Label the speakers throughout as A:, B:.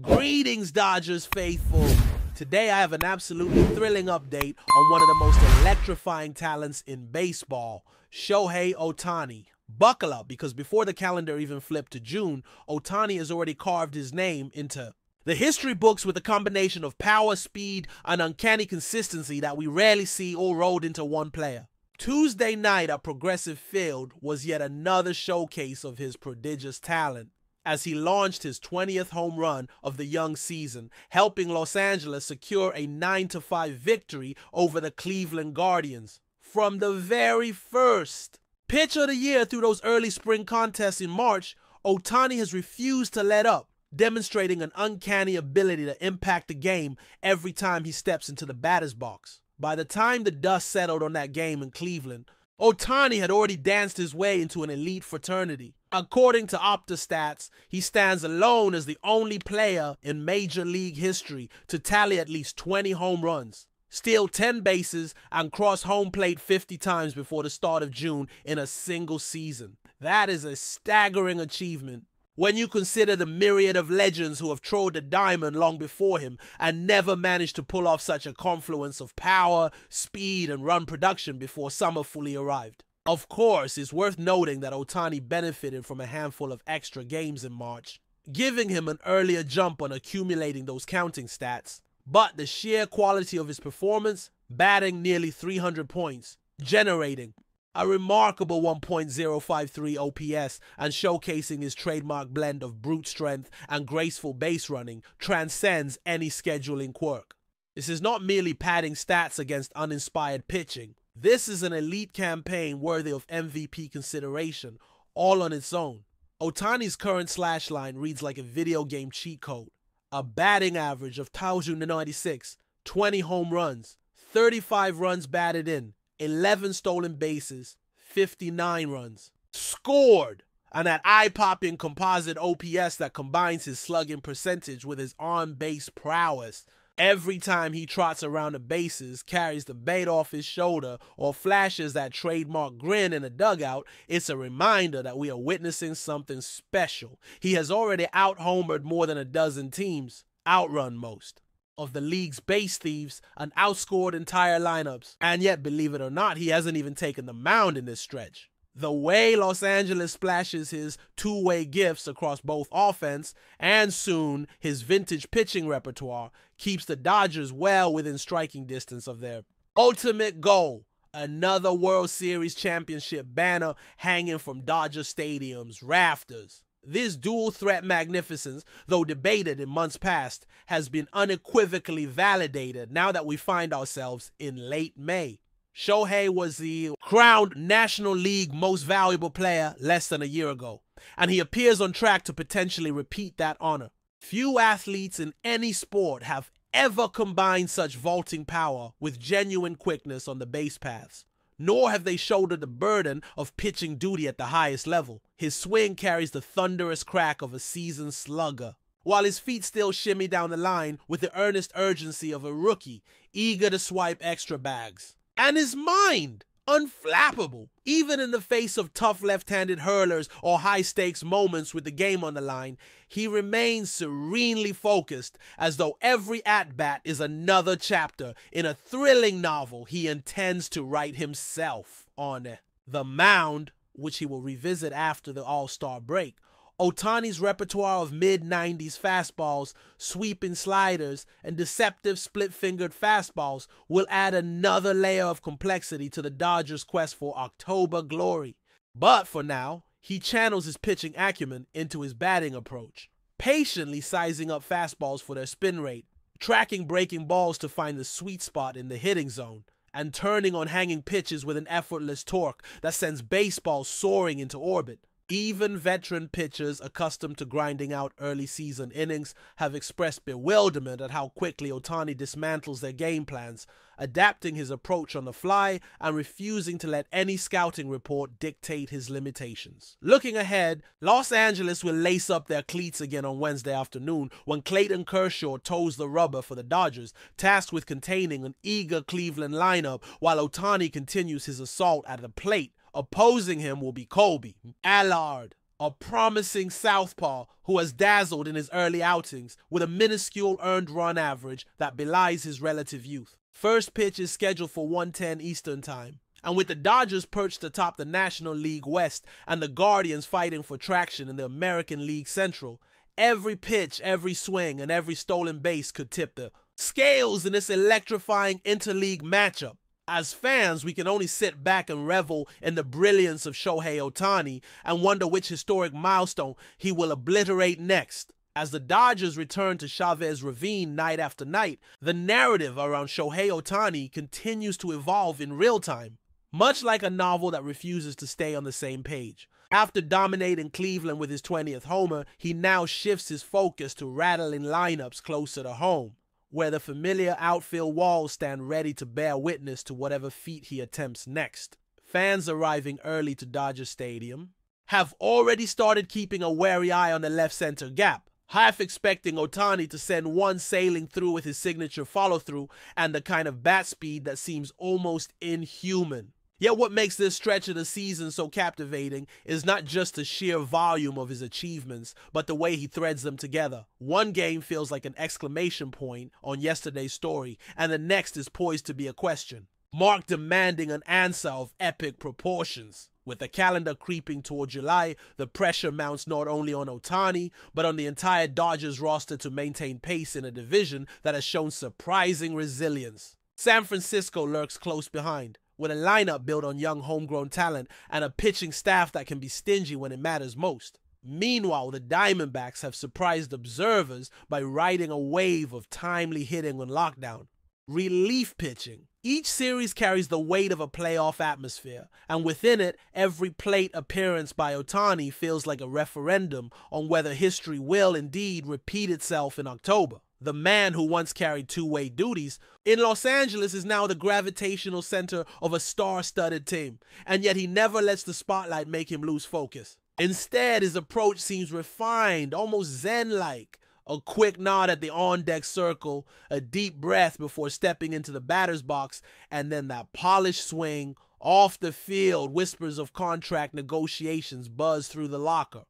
A: Greetings, Dodgers faithful. Today I have an absolutely thrilling update on one of the most electrifying talents in baseball, Shohei Ohtani. Buckle up, because before the calendar even flipped to June, Ohtani has already carved his name into the history books with a combination of power, speed, and uncanny consistency that we rarely see all rolled into one player. Tuesday night at Progressive Field was yet another showcase of his prodigious talent, as he launched his 20th home run of the young season, helping Los Angeles secure a 9-5 victory over the Cleveland Guardians. From the very first pitch of the year through those early spring contests in March, Ohtani has refused to let up, demonstrating an uncanny ability to impact the game every time he steps into the batter's box. By the time the dust settled on that game in Cleveland, Ohtani had already danced his way into an elite fraternity. According to OptaStats, he stands alone as the only player in Major League history to tally at least 20 home runs, steal 10 bases, and cross home plate 50 times before the start of June in a single season. That is a staggering achievement when you consider the myriad of legends who have trod the diamond long before him and never managed to pull off such a confluence of power, speed, and run production before summer fully arrived. Of course, it's worth noting that Ohtani benefited from a handful of extra games in March, giving him an earlier jump on accumulating those counting stats. But the sheer quality of his performance, batting nearly 300 points, generating a remarkable 1.053 OPS, and showcasing his trademark blend of brute strength and graceful base running, transcends any scheduling quirk. This is not merely padding stats against uninspired pitching. This is an elite campaign worthy of MVP consideration, all on its own. Ohtani's current slash line reads like a video game cheat code. A batting average of 1,096, 20 home runs, 35 runs batted in, 11 stolen bases, 59 runs scored, and that eye-popping composite OPS that combines his slugging percentage with his on-base prowess. Every time he trots around the bases, carries the bait off his shoulder, or flashes that trademark grin in the dugout, it's a reminder that we are witnessing something special. He has already out-homered more than a dozen teams, outrun most of the league's base thieves, and outscored entire lineups. And yet, believe it or not, he hasn't even taken the mound in this stretch. The way Los Angeles splashes his two-way gifts across both offense and soon his vintage pitching repertoire keeps the Dodgers well within striking distance of their ultimate goal, another World Series championship banner hanging from Dodger Stadium's rafters. This dual-threat magnificence, though debated in months past, has been unequivocally validated now that we find ourselves in late May. Shohei was the crowned National League Most Valuable Player less than a year ago, and he appears on track to potentially repeat that honor. Few athletes in any sport have ever combined such vaulting power with genuine quickness on the base paths, nor have they shouldered the burden of pitching duty at the highest level. His swing carries the thunderous crack of a seasoned slugger, while his feet still shimmy down the line with the earnest urgency of a rookie, eager to swipe extra bags. And his mind, unflappable, even in the face of tough left-handed hurlers or high-stakes moments with the game on the line. He remains serenely focused, as though every at-bat is another chapter in a thrilling novel he intends to write himself. On the mound, which he will revisit after the All-Star break, Ohtani's repertoire of mid-90s fastballs, sweeping sliders, and deceptive split-fingered fastballs will add another layer of complexity to the Dodgers' quest for October glory. But for now, he channels his pitching acumen into his batting approach, patiently sizing up fastballs for their spin rate, tracking breaking balls to find the sweet spot in the hitting zone, and turning on hanging pitches with an effortless torque that sends baseballs soaring into orbit. Even veteran pitchers accustomed to grinding out early season innings have expressed bewilderment at how quickly Ohtani dismantles their game plans, adapting his approach on the fly and refusing to let any scouting report dictate his limitations. Looking ahead, Los Angeles will lace up their cleats again on Wednesday afternoon when Clayton Kershaw toes the rubber for the Dodgers, tasked with containing an eager Cleveland lineup, while Ohtani continues his assault at the plate. Opposing him will be Colby, Allard, a promising southpaw who has dazzled in his early outings with a minuscule earned run average that belies his relative youth. First pitch is scheduled for 1:10 Eastern Time. And with the Dodgers perched atop the National League West and the Guardians fighting for traction in the American League Central, every pitch, every swing, and every stolen base could tip the scales in this electrifying interleague matchup. As fans, we can only sit back and revel in the brilliance of Shohei Ohtani and wonder which historic milestone he will obliterate next. As the Dodgers return to Chavez Ravine night after night, the narrative around Shohei Ohtani continues to evolve in real time, much like a novel that refuses to stay on the same page. After dominating Cleveland with his 20th homer, he now shifts his focus to rattling lineups closer to home, where the familiar outfield walls stand ready to bear witness to whatever feat he attempts next. Fans arriving early to Dodger Stadium have already started keeping a wary eye on the left center gap, half expecting Ohtani to send one sailing through with his signature follow-through and the kind of bat speed that seems almost inhuman. Yet what makes this stretch of the season so captivating is not just the sheer volume of his achievements, but the way he threads them together. One game feels like an exclamation point on yesterday's story, and the next is poised to be a question mark demanding an answer of epic proportions. With the calendar creeping toward July, the pressure mounts not only on Ohtani, but on the entire Dodgers roster to maintain pace in a division that has shown surprising resilience. San Francisco lurks close behind, with a lineup built on young homegrown talent and a pitching staff that can be stingy when it matters most. Meanwhile, the Diamondbacks have surprised observers by riding a wave of timely hitting on lockdown. Relief pitching. Each series carries the weight of a playoff atmosphere, and within it, every plate appearance by Ohtani feels like a referendum on whether history will indeed repeat itself in October. The man who once carried two-way duties in Los Angeles is now the gravitational center of a star-studded team, and yet he never lets the spotlight make him lose focus. Instead, his approach seems refined, almost zen-like. A quick nod at the on-deck circle, a deep breath before stepping into the batter's box, and then that polished swing. Off the field, whispers of contract negotiations buzz through the locker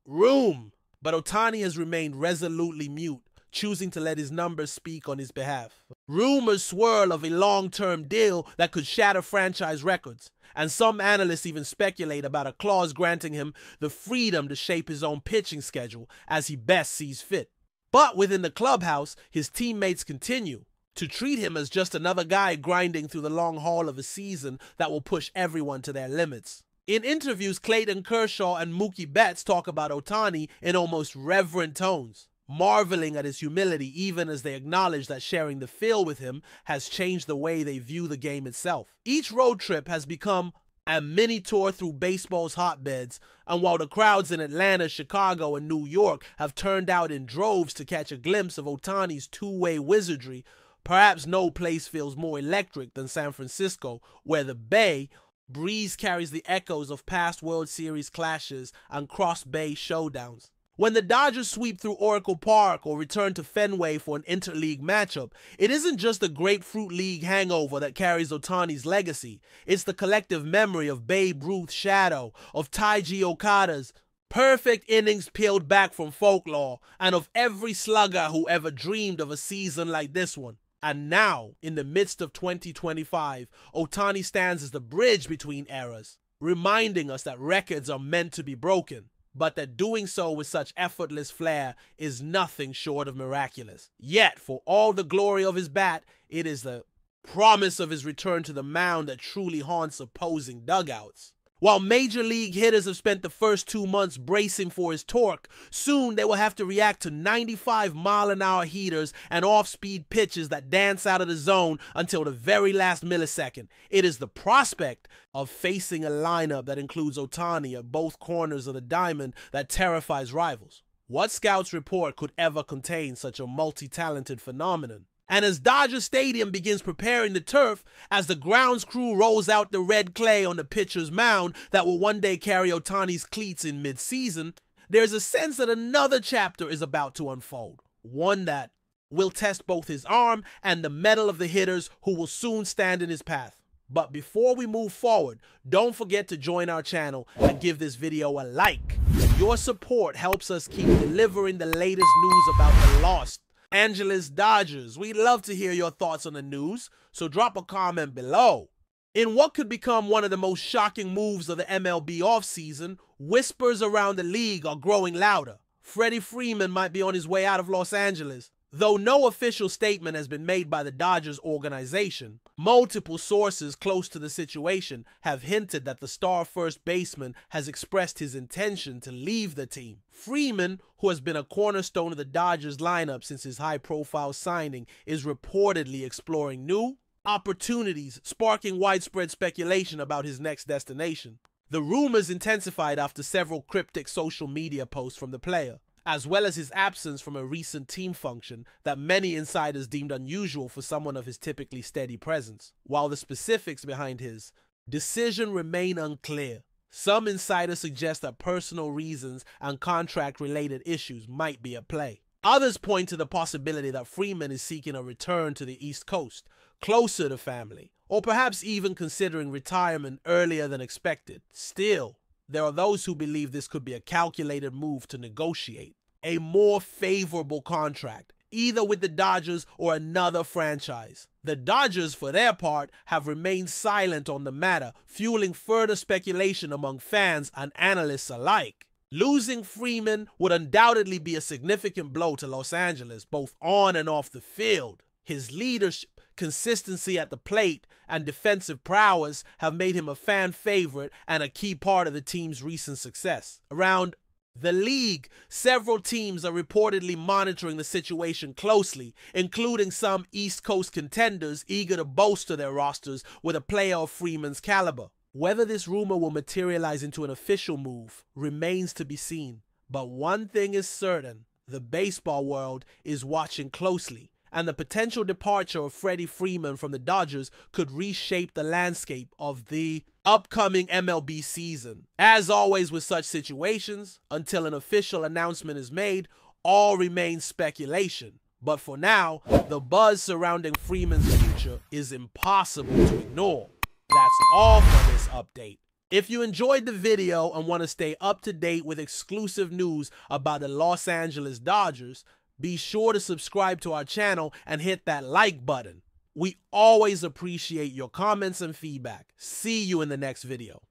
A: room. But Ohtani has remained resolutely mute, choosing to let his numbers speak on his behalf. Rumors swirl of a long-term deal that could shatter franchise records, and some analysts even speculate about a clause granting him the freedom to shape his own pitching schedule as he best sees fit. But within the clubhouse, his teammates continue to treat him as just another guy grinding through the long haul of a season that will push everyone to their limits. In interviews, Clayton Kershaw and Mookie Betts talk about Ohtani in almost reverent tones, marveling at his humility even as they acknowledge that sharing the field with him has changed the way they view the game itself. Each road trip has become a mini tour through baseball's hotbeds, and while the crowds in Atlanta, Chicago, and New York have turned out in droves to catch a glimpse of Ohtani's two-way wizardry, perhaps no place feels more electric than San Francisco, where the Bay breeze carries the echoes of past World Series clashes and cross-Bay showdowns. When the Dodgers sweep through Oracle Park or return to Fenway for an interleague matchup, it isn't just the Grapefruit League hangover that carries Ohtani's legacy. It's the collective memory of Babe Ruth's shadow, of Taiji Okada's perfect innings peeled back from folklore, and of every slugger who ever dreamed of a season like this one. And now, in the midst of 2025, Ohtani stands as the bridge between eras, reminding us that records are meant to be broken, but that doing so with such effortless flair is nothing short of miraculous. Yet, for all the glory of his bat, it is the promise of his return to the mound that truly haunts opposing dugouts. While major league hitters have spent the first 2 months bracing for his torque, soon they will have to react to 95-mile-an-hour heaters and off-speed pitches that dance out of the zone until the very last millisecond. It is the prospect of facing a lineup that includes Ohtani at both corners of the diamond that terrifies rivals. What scouts report could ever contain such a multi-talented phenomenon? And as Dodger Stadium begins preparing the turf, as the grounds crew rolls out the red clay on the pitcher's mound that will one day carry Ohtani's cleats in mid-season, there's a sense that another chapter is about to unfold. One that will test both his arm and the mettle of the hitters who will soon stand in his path. But before we move forward, don't forget to join our channel and give this video a like. Your support helps us keep delivering the latest news about the Los Angeles Dodgers. We'd love to hear your thoughts on the news, so drop a comment below. In what could become one of the most shocking moves of the MLB offseason, whispers around the league are growing louder. Freddie Freeman might be on his way out of Los Angeles. Though no official statement has been made by the Dodgers organization, multiple sources close to the situation have hinted that the star first baseman has expressed his intention to leave the team. Freeman, who has been a cornerstone of the Dodgers lineup since his high-profile signing, is reportedly exploring new opportunities, sparking widespread speculation about his next destination. The rumors intensified after several cryptic social media posts from the player, as well as his absence from a recent team function that many insiders deemed unusual for someone of his typically steady presence. While the specifics behind his decision remain unclear, some insiders suggest that personal reasons and contract-related issues might be at play. Others point to the possibility that Freeman is seeking a return to the East Coast, closer to family, or perhaps even considering retirement earlier than expected. Still, there are those who believe this could be a calculated move to negotiate a more favorable contract, either with the Dodgers or another franchise. The Dodgers, for their part, have remained silent on the matter, fueling further speculation among fans and analysts alike. Losing Freeman would undoubtedly be a significant blow to Los Angeles, both on and off the field. His leadership, consistency at the plate, and defensive prowess have made him a fan favorite and a key part of the team's recent success. Around the league, several teams are reportedly monitoring the situation closely, including some East Coast contenders eager to bolster their rosters with a player of Freeman's caliber. Whether this rumor will materialize into an official move remains to be seen, but one thing is certain: the baseball world is watching closely, and the potential departure of Freddie Freeman from the Dodgers could reshape the landscape of the upcoming MLB season. As always with such situations, until an official announcement is made, all remains speculation. But for now, the buzz surrounding Freeman's future is impossible to ignore. That's all for this update. If you enjoyed the video and want to stay up to date with exclusive news about the Los Angeles Dodgers, be sure to subscribe to our channel and hit that like button. We always appreciate your comments and feedback. See you in the next video.